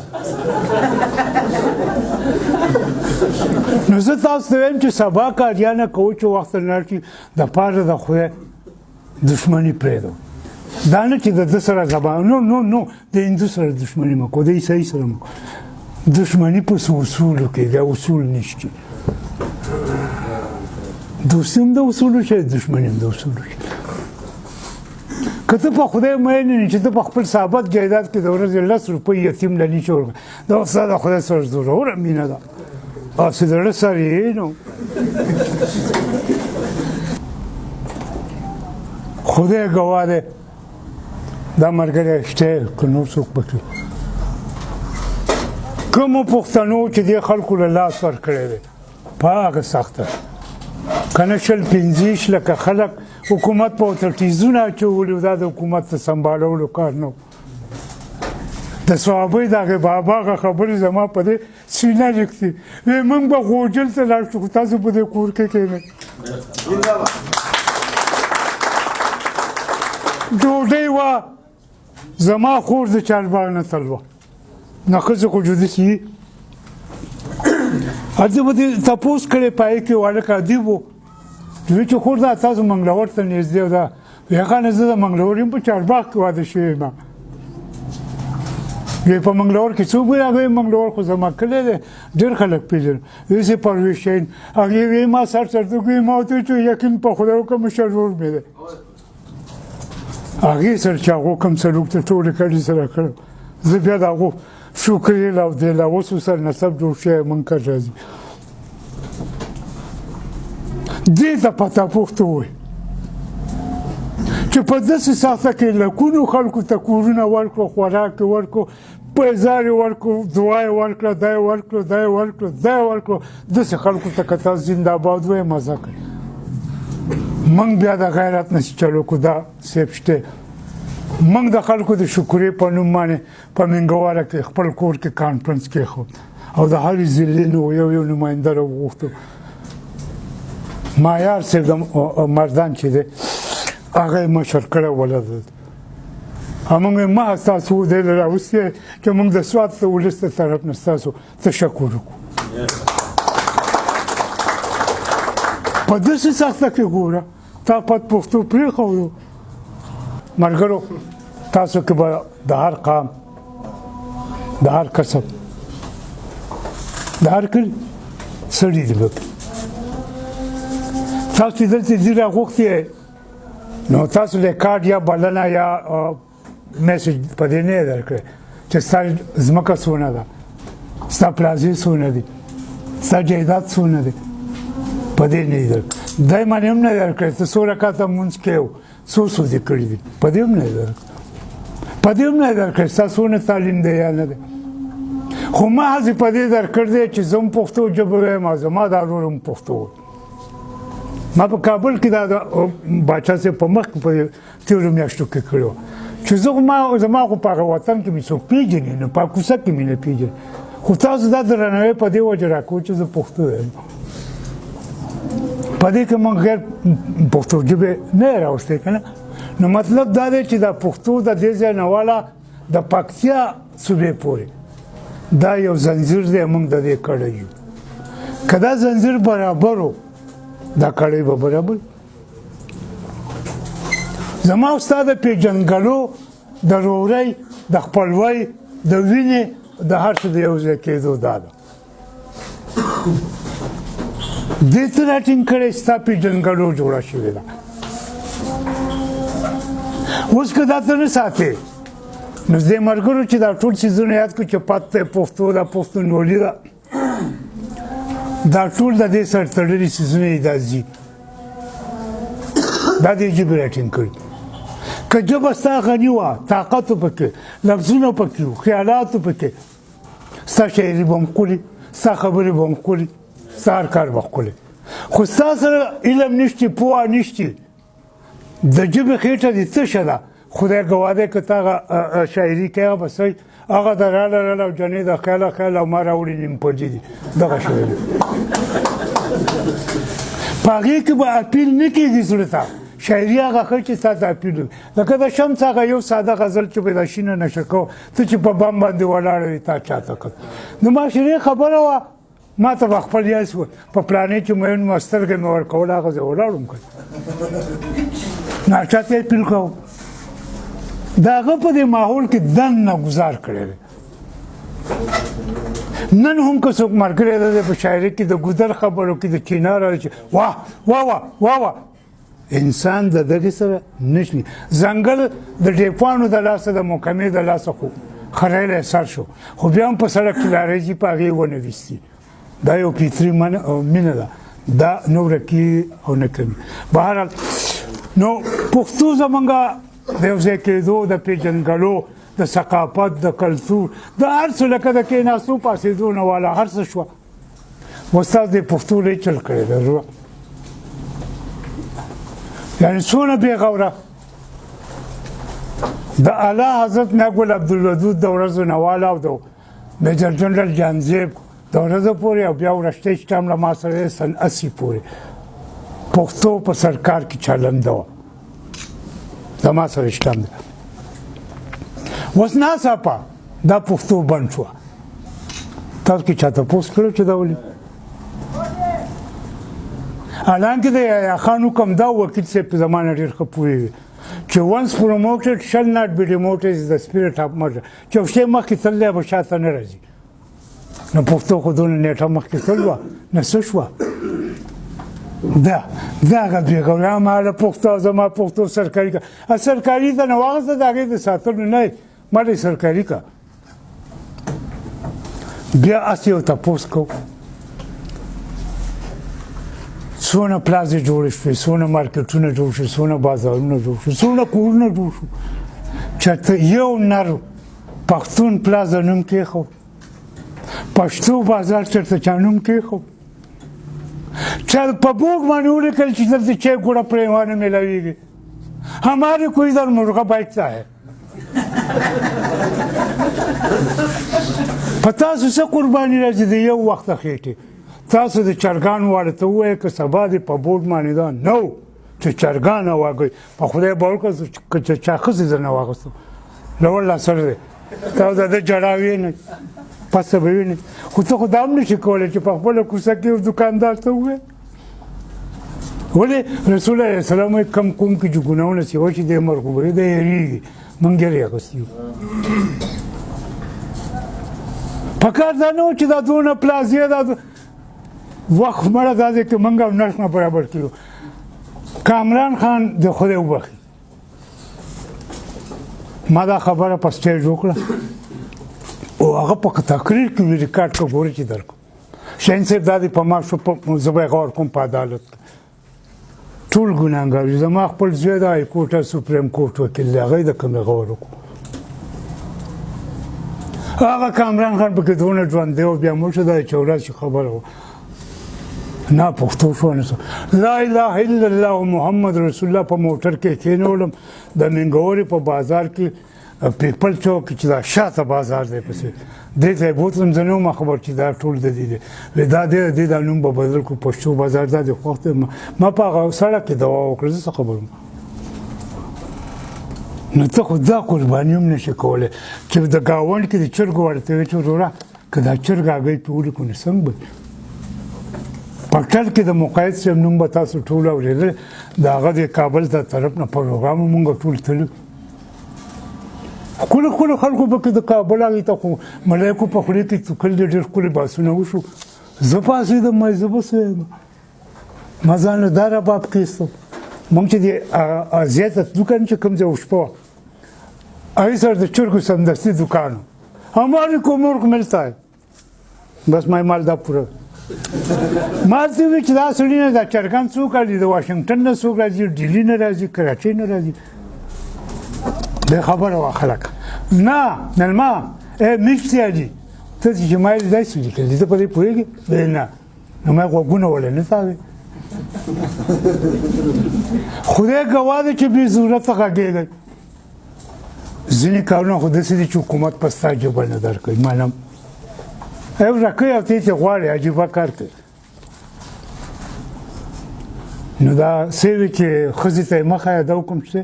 Speaker 1: نو زه تاسو ته وایم چې سبا کاریانه کوو چې وخت نه چې د پاره د خو دښمنی پرېدو دا نه چې د سره زبان نو د هندو سره دښمنی مکو د عیسائی سره مکو دښمنی په اصولو کې د اصول نشته دوستم د اصولو شه دښمنی د اصولو شه کته په خدای مې نه چې ته په خپل ثابت جایداد کې د ورځې 10 روپۍ یتیم لنی جوړ دا ساده خدای سره ضرور مینه ده اسی در سری نو خدای گواه ده دا مرګره شته کنو څوک پکې کوم پښتنو چې د خلکو له لاس ور کړی دی پاګه سخته کنه شل 15 لکه خلک حکومت په ترتیزونه چولې دا د حکومت ته سمبالولو کار نو د صحابه دغه بابا خبرې زما په دې سینه لیکتي موږ به غوجل ته لاړ شو تاسو په دې کور کې کېنه ډوډۍ وا زما خور د چارباغ نه تلوه نخزه خو جوړ شي اځه به تاسو کړي پای کې واړه کا دی وو چې خور دا تاسو منګلور ته نږدې ده هغه نه زه منګلور په چارباغ کې واده شوی ما یې په منګلور کې څو هغه منګلور خو زما کړی دی ډېر خلک پیژن یې پرویشین هغه وی ما سر دغه ما ته چې یقین په خدای کوم شرور مې ده هغه سر چې هغه کوم سلوک ته ټول کړي سره کړو زه بیا دا غو شکر له دې له وسو سر نسب جوړ شي مونږ راځي دې ته پتا پوښتو وي چې په داسې ساحه کې لکونو خلکو ته کورونه ورکړو خوراک ورکړو پیزار ورکړو دعای ورکړو دای ورکړو داسې خلکو ته کته زنده باد وای مزه کوي من بیا د غیرت نشي چلو کو دا سپشته من د خلکو د شکرې په نوم باندې په منګواره کې خپل کور کې کانفرنس کې خو او د هر ضلع نو یو نماینده راوغوښتو معیار صاحب د مردان چې دی هغه مشر کړی ولد همغه ما تاسو د راوستي چې موږ د سواد ته ولسته طرف نه تاسو تشکر وکړو په داسې سخته کې ګوره تا پد پښتو پرېښودو ملګرو تاسو کې به د هر قام د هر کسب د هر کلي سړي دي پکې تاسو چې دلته ځي راغوښتي یې نو تاسو له کارډ یا بلنه یا میسج په دې نه یې درکړی چې ستا ځمکه څونه ده ستا پلازې څونه دي ستا جایداد څونه دی په دې نه یې درکړی دی باندې هم نه یې درکړی ته څو رکعته لمونځ کوې څو سودې کړي دي په دې هم نه یې درکړی په دې هم نه یې درکړی ستا څونه تعلیم دی یا نه دی خو ما هسې په دې درکړی دی چې زه هم پښتو ژبه وایم او زما دا ورور هم پښتو وايي ما په کابل کې دا باچا صاحب په مخ کې په تېرو میاشتو کې کړی وه چې زما خو په هغه وطن کې مې څوک پېژني نو په کوڅه کې مې نه پېژني خو تاسو دا درناوی په دې وجه راکوو چې زه پښتو یم په دې کې موږ غیر پښتو ژبې نه یې راوستی که نه نو مطلب دا دی چې دا پښتو د دې ځای نه واله د پکتیا صوبې پورې دا یو زنځیر دی موږ د دې کړی یو که دا زنځیر برابر و دا کړی به برابر زما او ستا د پېژنګلو د رورۍ د خپلوۍ د وینې د هر څه د یو ځای کېدو دا ده دې ته راټینګ کړی ستا پېژنګلو جوړه شوې ده اوس که دا ته نه ساتې نو دې ملګرو چې دا ټول څیزونه یاد کړو چې پت دی پښتو ده پښتونولي ده دا ټول د دې سره تړلي څیزونه یې دا ځي دا دې ژبې راټینګ کړي که ژبه ستا غني وه طاقت پکې لفظونه پکې وو خیالات پکې ستا شاعري به هم ښکلي ستا خبرې به هم ښکلي ستا هر کار به ښکلی خو ستا سره علم نشته پوهه نشته د ژبې خېټه دې تشه ده خدای ګواه دی که ته هغه شاعري کوې هغه به صحیح هغه د راله راله او جنې د خیاله خیال او ما راوړي نیم پردي دي دغه شوی دی په هغې کې به اپیل نه کېږي زړه ته شاعري هغه ښه چې ستا ته اپیل وي لکه د شمس هغه یو ساده غزل چې به دا شینه نشه کوو ته چې په بم باندې ولاړه وي تا چاته کړ د معاشرې خبره وه ما ته به خپل یاد شو په پلانې چې میون مې سترګې مې ورکول هغه زه ولاړم که نو چا ته یې اپیل کوو د هغه په دې ماحول کې دننه ګزار کړی دی نن هم که څوک ملګری دی په شاعري کې د ګودر خبرو کې د چینار چې واه واه واه واه واه انسان د دغې سره نشي ځنګل د ډیپانو د لاسه د محکمې د لاسه خو خریلی سر شو خو بیا هم په سړک کې لارې ځي په هغې ونه ویستي دا یو فطري مینه ده دا نه ورکي او نه کوي بهرحال نو پښتو زمونږ د یو ځای کېدو د پېژنګلو د ثقافت د کلتور د هر څه لکه د کېناستو پاڅېدو نه والا هر څه شوه استاد دې پښتو لوی چل کړی ده زړه یعنې څونه بې غوره د اعلی حضرت نګل عبدالودود د ورځو نه والا او د میجر جنرال جانزیب د ورځو پورې او بیا وروستی شټام له ما سره سن 80 پورې پښتو په سرکار کې چلنده وه د ما سره شټام ده اوس ناڅاپه دا پښتو بند شوه تاسو کې چا تپوس کړی چې دا ولې حالانکه د یحیی خان حکم دا وکیل صاحب په زمانه ډېر ښه پوهېږي چې once promoted shall not be demoted is the spirit of murder چې یو شی مخکې تللی به شاته نه راځي نو پښتو خو دونه نیټه مخکې تلل وه نه څه شوه دا هغه بېغوریا ماله پښتو زما پښتو سرکاري که سرکاري ته نه واغسته د هغې د ساتلو نه ما دې سرکاري که بیا هسې یو تپوس کوو څونه پلازې جوړې شوې څونه مارکیټونه جوړ شو څونه بازارونه جوړ شو څونه کورونه جوړ شو چېرته یو نر پښتون پلازه نوم کېښود پښتو بازار چېرته چا نوم کېښود چا په بورډ باندې ولیکل چې دلته چای ګوړه پرېوانه میلاویږي हमारे कोई इधर मुर्गा बैठता है په تاسو څه قرباني راځي د یو وخته خېټې تاسو د چرګان واړه ته ووایه که سبا دې په بورډ باندې دا نه و چې چرګان واګوئ په خدای به وکړه که چا ښځې درنه واخیستو له والله سره دی تاسو د ده جړا وینئ پسه به وینئ خو ته خو دا هم نشي کولی چې په خپله کوڅه کې یو دوکاندار ته ووایې ولې رسول الله سلام کم کوم کې چې ګناونه چې وشي د مرغوبري د یریږي مونږ یې اخیستیو پکار دا نه و چې دا دونه پلازې دا وخت مړه دا دی که مونږ هم نرخ نه برابر کړو کامران خان د خدای وبخي ما دا خبره په سټیج وکړه او هغه په تقریر کې مې ریکارډ کړ ګورې چې درکړم شاهین صاحب دا دی په ما شو زه به یې غور کوم په عدالت ټول ګناهګار دي زما خپل زوی د های کورټ او سپریم کورټ وکیل دی هغه یې د کومې غور وکړو هغه کامران خان پکې دونه ژوندی و بیا مړ شو دا چې ورځ خبره وه نه پښتو شو نه لا اله الا الله محمد رسول الله په موټر کې کېنولم د منګورې په بازار کې پیپل چوک چې دا شاته بازار دی پسې دې ته یې بوتلم زه نه وم خبر چې دا ټول د دې دی وایي دا دی دا نوم به بدل کړو پښتو بازار دا د خوښ دی ما په هغه سړک کې دوا وکړه زه څه خبر وم نو ته خو دا قرباني هم نشې کولی چې د ګاونډ کې د چرګو ورته وایي چې وروره که دا چرګ هګۍ پې ولیکو نو څنګه به پټل کې د مقاید صاحب نوم به تاسو ټول اورېدل د هغه د کابل د طرف نه پروګرام مونږ ټول تللو ښکلو خلکو پکې د کابل هغې ته خو ملایکو په خولې کې څوکل دي ډېر ښکلي بحثونه وشو زه پاڅېدم ما زه به څه ما ځان له دا رباب کېستم مونږ چې د زیاته تلو که نه چې کوم ځای وه شپه وه هغې سره د چرګو سمدستي دوکان و همارے کو مرغ ملتا ہے بس ما مال دا پوره ما ته وی چې دا سړي نه دا چرګان څوک راځي د واشنگټن نه څوک راځي ډیلی نه راځي کراچۍ نه راځي دا خبره وه خلک نه نلما میشتي دي ته چې ما یې داسې ولیکل ته په دې پوهېږې ویل نه نو ما یې غوږونه ولې نه تاوې خدای ګواه دی چې بې ضرورته غږېږئ ځینې کارونه خو داسې دي چې حکومت په ستا ژبه نه درکوي معلوم یو رکۍ او تیتې غواړي عجیبه کار کوي نو دا سوي چې ښځې ته یې مه ښایه دا حکم شته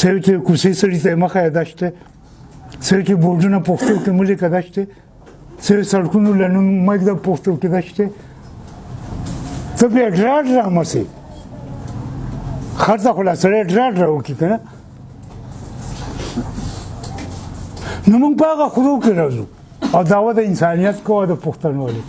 Speaker 1: سوي چې کوڅې سړي ته یې مه ښایه دا شته سوي چې بورډونه پښتو کې مه لیکه دا شته سوي سړکونو له نوم مه ږده پښتو کې دا شته ته بیا ډراډ رامسې خر ته خو لا سړی ډراډ راوکړي که نه نو موږ په هغه خرو کې راځو او دعوه د انسانیت کوه د پښتنوالي